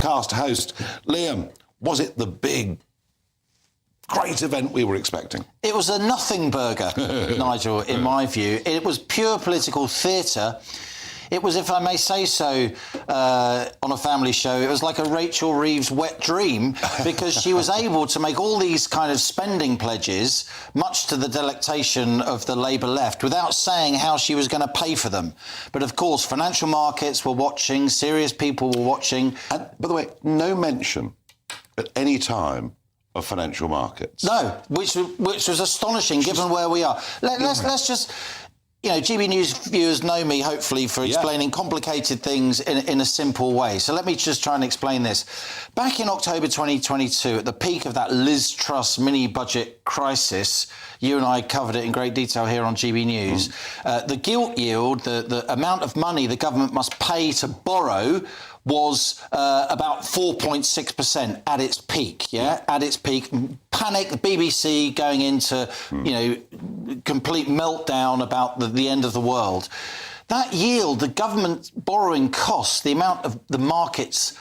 podcast host. Liam, was it the big, great event we were expecting? It was a nothing burger, Nigel, in my view. It was pure political theatre. It was, if I may say so, on a family show, it was like a Rachel Reeves wet dream, because she was able to make all these kind of spending pledges, much to the delectation of the Labour left, without saying how she was going to pay for them. But of course, financial markets were watching, serious people were watching. And, by the way, no mention at any time of financial markets. No, which was astonishing, given where we are. Let's just... You know, GB News viewers know me, hopefully, for explaining complicated things in a simple way. So let me just try and explain this. Back in October 2022, at the peak of that Liz Truss mini-budget crisis, you and I covered it in great detail here on GB News, the gilt yield, the amount of money the government must pay to borrow, was about 4.6% at its peak, at its peak. Panic, the BBC going into, you know, complete meltdown about the end of the world. That yield, the government borrowing costs, the amount of the markets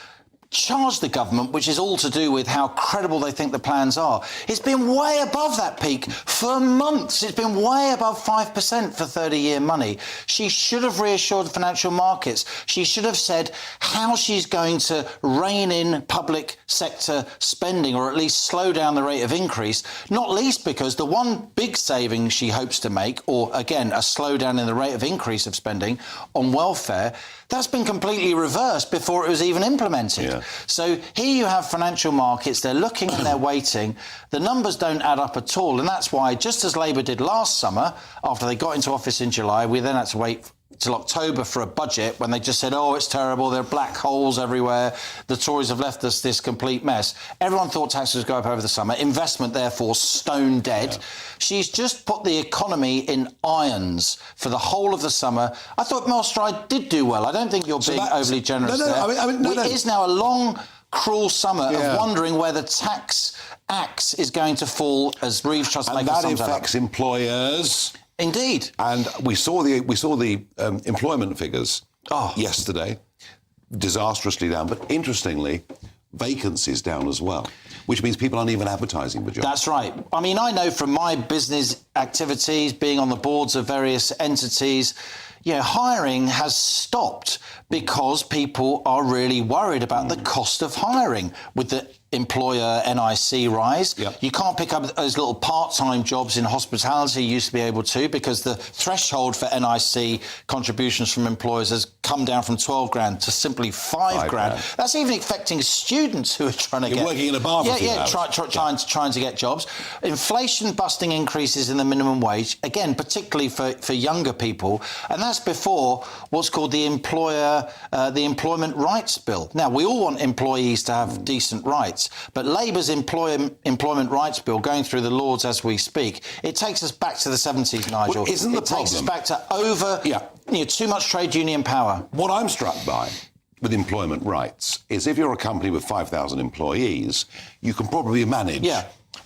charge the government, which is all to do with how credible they think the plans are. It's been way above that peak for months. It's been way above 5% for 30-year money. She should have reassured financial markets. She should have said how she's going to rein in public sector spending, or at least slow down the rate of increase, not least because the one big saving she hopes to make, or again, a slowdown in the rate of increase of spending on welfare, that's been completely reversed before it was even implemented. Yeah. So here you have financial markets, they're looking and they're waiting. The numbers don't add up at all, and that's why, just as Labour did last summer, after they got into office in July, we then had to wait till October for a budget when they just said, oh, it's terrible, there are black holes everywhere, the Tories have left us this complete mess. Everyone thought taxes would go up over the summer, investment therefore stone dead. Yeah. She's just put the economy in irons for the whole of the summer. I thought Mel Stride did do well. I don't think you're being overly generous there. It is now a long, cruel summer of wondering where the tax axe is going to fall, as Reeves Trust makes that affects employers. Indeed. And we saw the employment figures yesterday, disastrously down. But interestingly, vacancies down as well, which means people aren't even advertising for jobs. That's right. I mean, I know from my business activities, being on the boards of various entities, you know, hiring has stopped because people are really worried about the cost of hiring. With the employer NIC rise, you can't pick up those little part-time jobs in hospitality you used to be able to, because the threshold for NIC contributions from employers has come down from 12 grand to simply 5 grand. That's even affecting students who are trying to You're working in a bar for trying to get jobs. Inflation busting increases in the minimum wage, again, particularly for younger people, and that's before what's called the Employment Rights Bill. Now, we all want employees to have decent rights, but Labour's Employment Rights Bill, going through the Lords as we speak, it takes us back to the 70s, Nigel. Well, isn't the problem? It takes us back to too much trade union power. What I'm struck by with employment rights is if you're a company with 5,000 employees, you can probably manage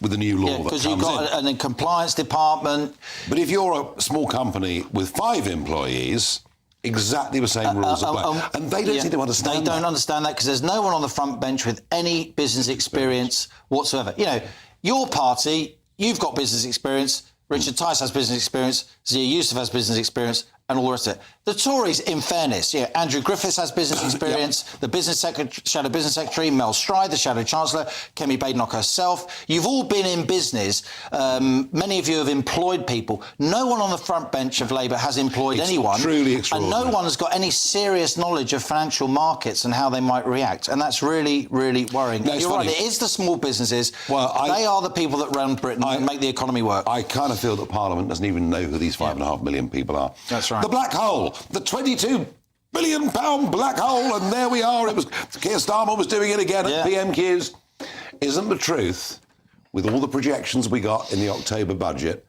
with the new law that comes in. Because you've got a compliance department. But if you're a small company with 5 employees, exactly the same rules apply. And they don't seem to understand that. They don't understand that because there's no one on the front bench with any business experience whatsoever. You know, your party, you've got business experience, Richard Tice has business experience, Zia Youssef has business experience, and all the rest of it. The Tories, in fairness, Andrew Griffiths has business experience, the Shadow Business Secretary, Mel Stride, the Shadow Chancellor, Kemi Badenoch herself. You've all been in business. Many of you have employed people. No one on the front bench of Labour has employed anyone. Truly extraordinary. And no one has got any serious knowledge of financial markets and how they might react. And that's really, really worrying. No, You're right, it is the small businesses. They are the people that run Britain and make the economy work. I kind of feel that Parliament doesn't even know who these 5.5 million people are. That's right. The black hole, the £22 billion black hole, and there we are. It was Keir Starmer was doing it again at PMQs. Isn't the truth, with all the projections we got in the October budget,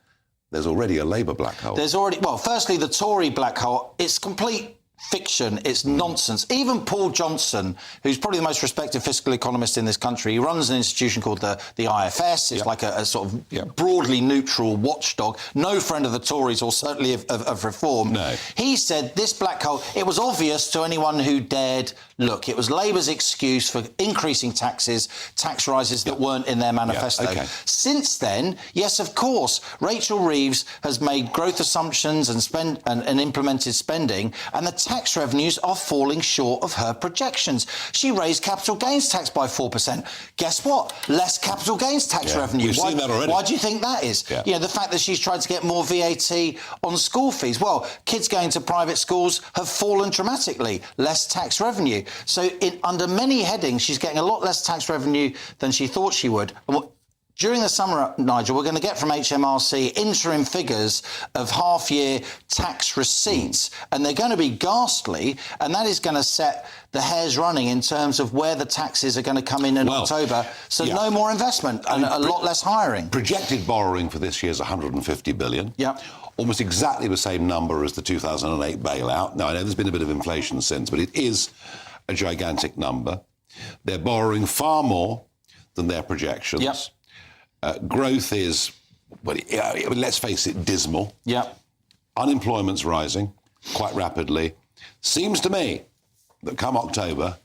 there's already a Labour black hole? There's already, well, firstly, the Tory black hole, it's complete fiction, it's nonsense. Even Paul Johnson, who's probably the most respected fiscal economist in this country, he runs an institution called the IFS. It's like a sort of broadly neutral watchdog, no friend of the Tories or certainly of reform. No. He said this black hole, it was obvious to anyone who dared look. It was Labour's excuse for increasing taxes, tax rises that weren't in their manifesto. Since then, yes, of course, Rachel Reeves has made growth assumptions and implemented spending, and the tax revenues are falling short of her projections. She raised capital gains tax by 4%. Guess what? Less capital gains tax revenue. We've seen that already. Why do you think that is? You know, the fact that she's tried to get more VAT on school fees. Well, kids going to private schools have fallen dramatically. Less tax revenue. So under many headings, she's getting a lot less tax revenue than she thought she would. And during the summer, Nigel, we're going to get from HMRC interim figures of half-year tax receipts, and they're going to be ghastly, and that is going to set the hairs running in terms of where the taxes are going to come in October. So no more investment and a lot less hiring. Projected borrowing for this year is 150 billion. Yeah. Almost exactly the same number as the 2008 bailout. Now, I know there's been a bit of inflation since, but it is a gigantic number. They're borrowing far more than their projections. Yep. Growth is, well, let's face it, dismal. Yeah. Unemployment's rising quite rapidly. Seems to me that come October,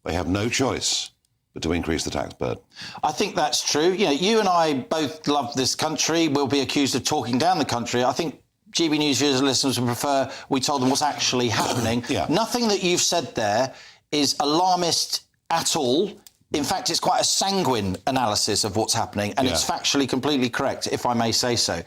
they have no choice but to increase the tax burden. I think that's true. You know, you and I both love this country. We'll be accused of talking down the country. I think GB News viewers and listeners would prefer we told them what's actually happening. Nothing that you've said there is alarmist at all. In fact, it's quite a sanguine analysis of what's happening, and it's factually completely correct, if I may say so.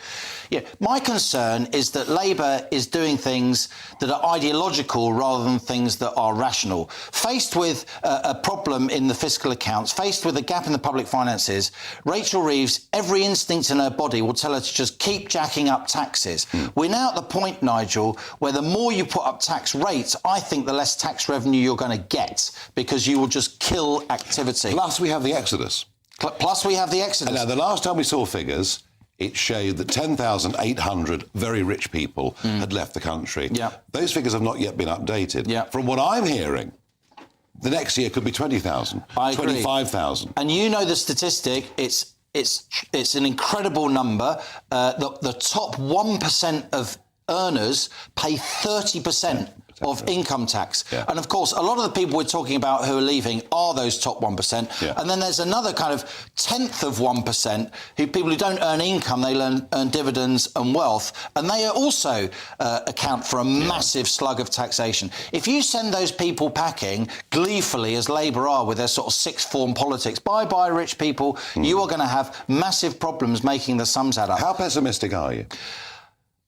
Yeah, my concern is that Labour is doing things that are ideological rather than things that are rational. Faced with a problem in the fiscal accounts, faced with a gap in the public finances, Rachel Reeves, every instinct in her body will tell her to just keep jacking up taxes. We're now at the point, Nigel, where the more you put up tax rates, I think the less tax revenue you're going to get, because you will just kill activity. Plus, we have the exodus. Plus, we have the exodus. Now, the last time we saw figures, it showed that 10,800 very rich people had left the country. Those figures have not yet been updated. From what I'm hearing, the next year could be 20,000, 25,000. And you know the statistic, it's an incredible number. The top 1% of earners pay 30% of income tax. And of course, a lot of the people we're talking about who are leaving are those top 1%. And then there's another kind of tenth of 1% people who don't earn income, they earn dividends and wealth. And they also account for a massive slug of taxation. If you send those people packing gleefully, as Labour are with their sort of sixth form politics, bye-bye rich people, you are going to have massive problems making the sums add up. How pessimistic are you?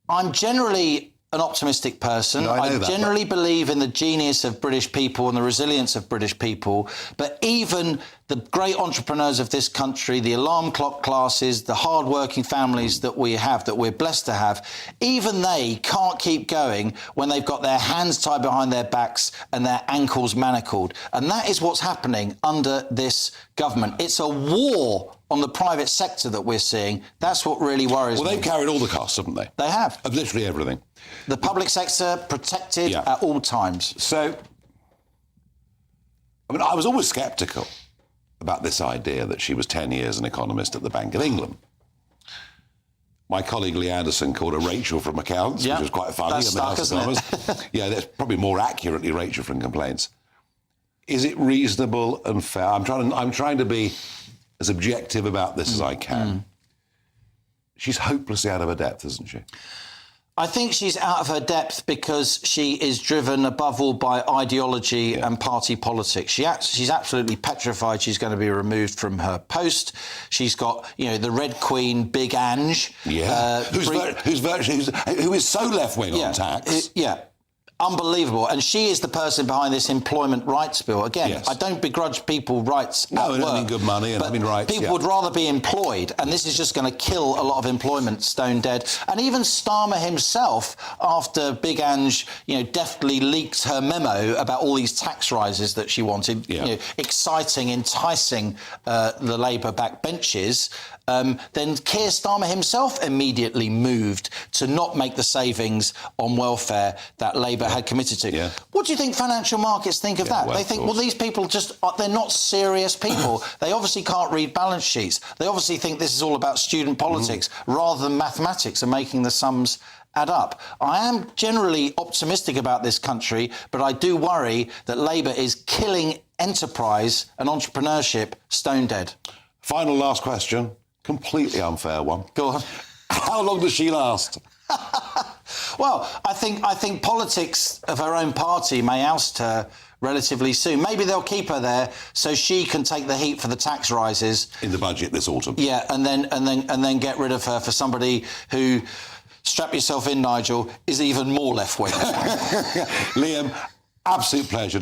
I'm generally an optimistic person. No, I generally believe in the genius of British people and the resilience of British people. But even the great entrepreneurs of this country, the alarm clock classes, the hard-working families that we have, that we're blessed to have, even they can't keep going when they've got their hands tied behind their backs and their ankles manacled. And that is what's happening under this government. It's a war on the private sector that we're seeing. That's what really worries me. Well, they've carried all the costs, haven't they? They have. Of literally everything. The public sector protected at all times. So, I mean, I was always sceptical about this idea that she was 10 years an economist at the Bank of England. My colleague Lee Anderson called her Rachel from accounts, which was quite funny. That's stuck, isn't it? Yeah, that's probably more accurately Rachel from complaints. Is it reasonable and fair? I'm trying to be as objective about this as I can. She's hopelessly out of her depth, isn't she? I think she's out of her depth because she is driven above all by ideology and party politics. She's absolutely petrified she's going to be removed from her post. She's got, you know, the Red Queen, Big Ange. Who is so left-wing on tax. Unbelievable. And she is the person behind this employment rights bill. Again, I don't begrudge people rights at work. No, earning good money and having rights. People would rather be employed, and this is just going to kill a lot of employment stone dead. And even Starmer himself, after Big Ange, you know, deftly leaked her memo about all these tax rises that she wanted, you know, exciting, enticing the Labour backbenchers, then Keir Starmer himself immediately moved to not make the savings on welfare that Labour had committed to. Yeah. What do you think financial markets think of that? Well, they think, well, these people they're not serious people. They obviously can't read balance sheets. They obviously think this is all about student politics rather than mathematics and making the sums add up. I am generally optimistic about this country, but I do worry that Labour is killing enterprise and entrepreneurship stone dead. Final last question. Completely unfair one. Go on. How long does she last? Well, I think politics of her own party may oust her relatively soon. Maybe they'll keep her there so she can take the heat for the tax rises In the budget this autumn. Yeah, and then get rid of her for somebody who, strap yourself in, Nigel, is even more left-wing. Liam, absolute pleasure.